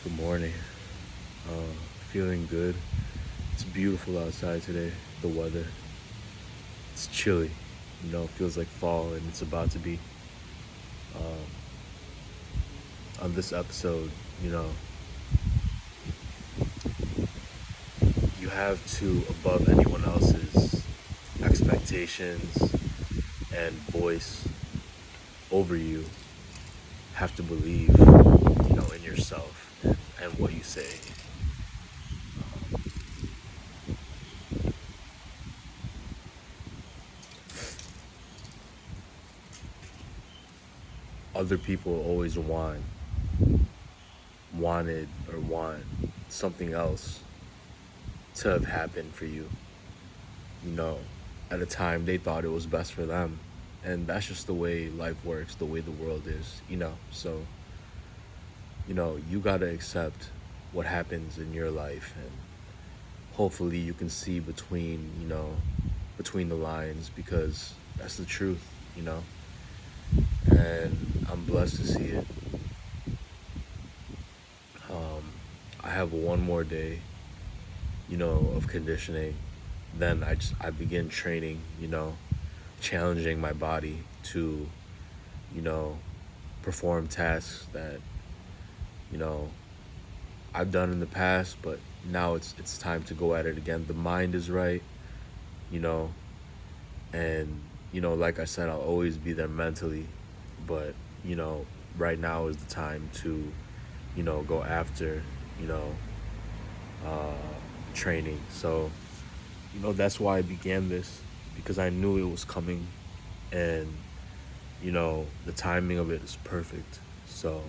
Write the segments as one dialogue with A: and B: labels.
A: Good morning. Feeling good. It's beautiful outside today. The weather. It's chilly. Feels like fall and it's about to be. On this episode, you know, you have to, above anyone else's expectations and voice over you, have to believe, in yourself and what you say. Other people always wanted or want something else to have happened for you, you know, at a time they thought it was best for them. And that's just the way life works, the way the world is. So, you got to accept what happens in your life. And hopefully you can see between the lines because that's the truth, you know. And I'm blessed to see it. I have one more day, of conditioning. Then I begin training, challenging my body to, you know, perform tasks that, you know, I've done in the past, but now it's time to go at it again. The mind is right, you know, and like I said, I'll always be there mentally, but you know, right now is the time to, go after, you know, uh, training. So, that's why I began this because I knew it was coming, and the timing of it is perfect. So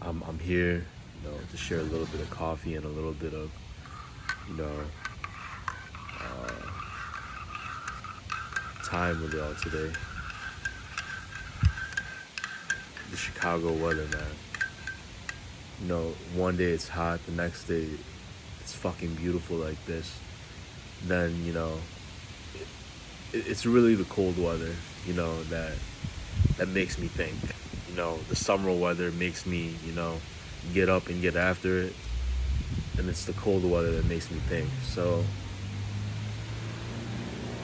A: I'm here, to share a little bit of coffee and a little bit of, you know, time with y'all today. The Chicago weather, man. One day it's hot, the next day it's fucking beautiful like this. Then, it's really the cold weather, that makes me think. The summer weather makes me, get up and get after it. And it's the cold weather that makes me think. So,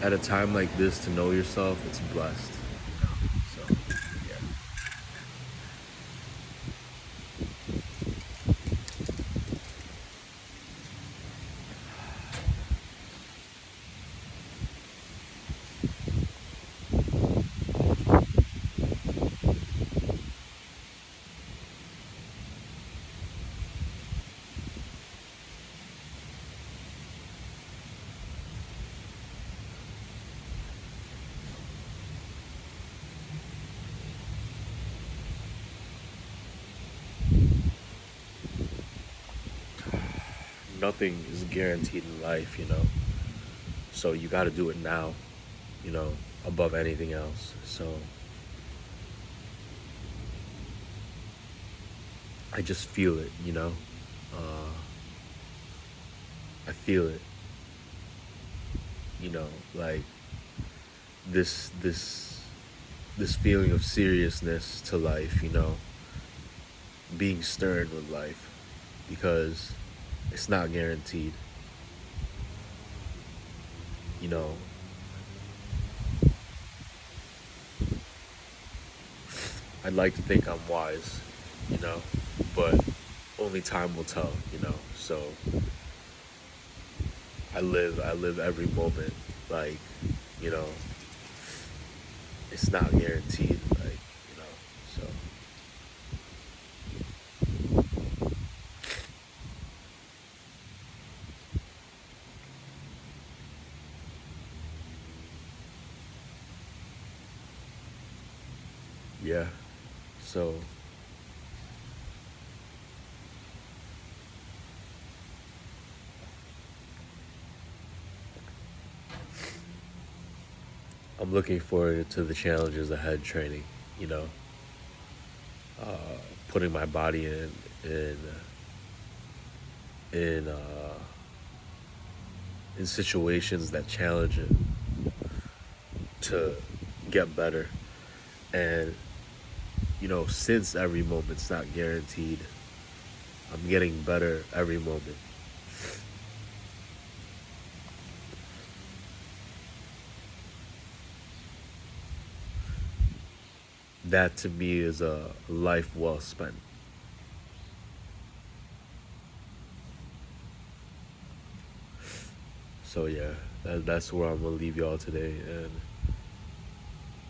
A: at a time like this, to know yourself, it's blessed. So, yeah. Nothing is guaranteed in life, So you got to do it now, you know, above anything else. So I just feel it. Uh, I feel it, like this feeling of seriousness to life, being stirred with life because it's not guaranteed. You know, I'd like to think I'm wise, but only time will tell. So I live every moment like, you know, it's not guaranteed, like, so yeah. So I'm looking forward to the challenges ahead training, you know, putting my body in in uh in situations that challenge it to get better. And since every moment's not guaranteed, I'm getting better every moment. That to me is a life well spent. So yeah, that's where I'm gonna leave y'all today, and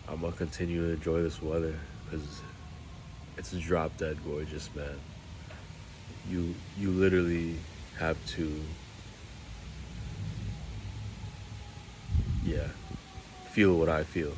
A: I'm gonna continue to enjoy this weather because it's drop dead gorgeous, man. You literally have to, yeah, feel what I feel.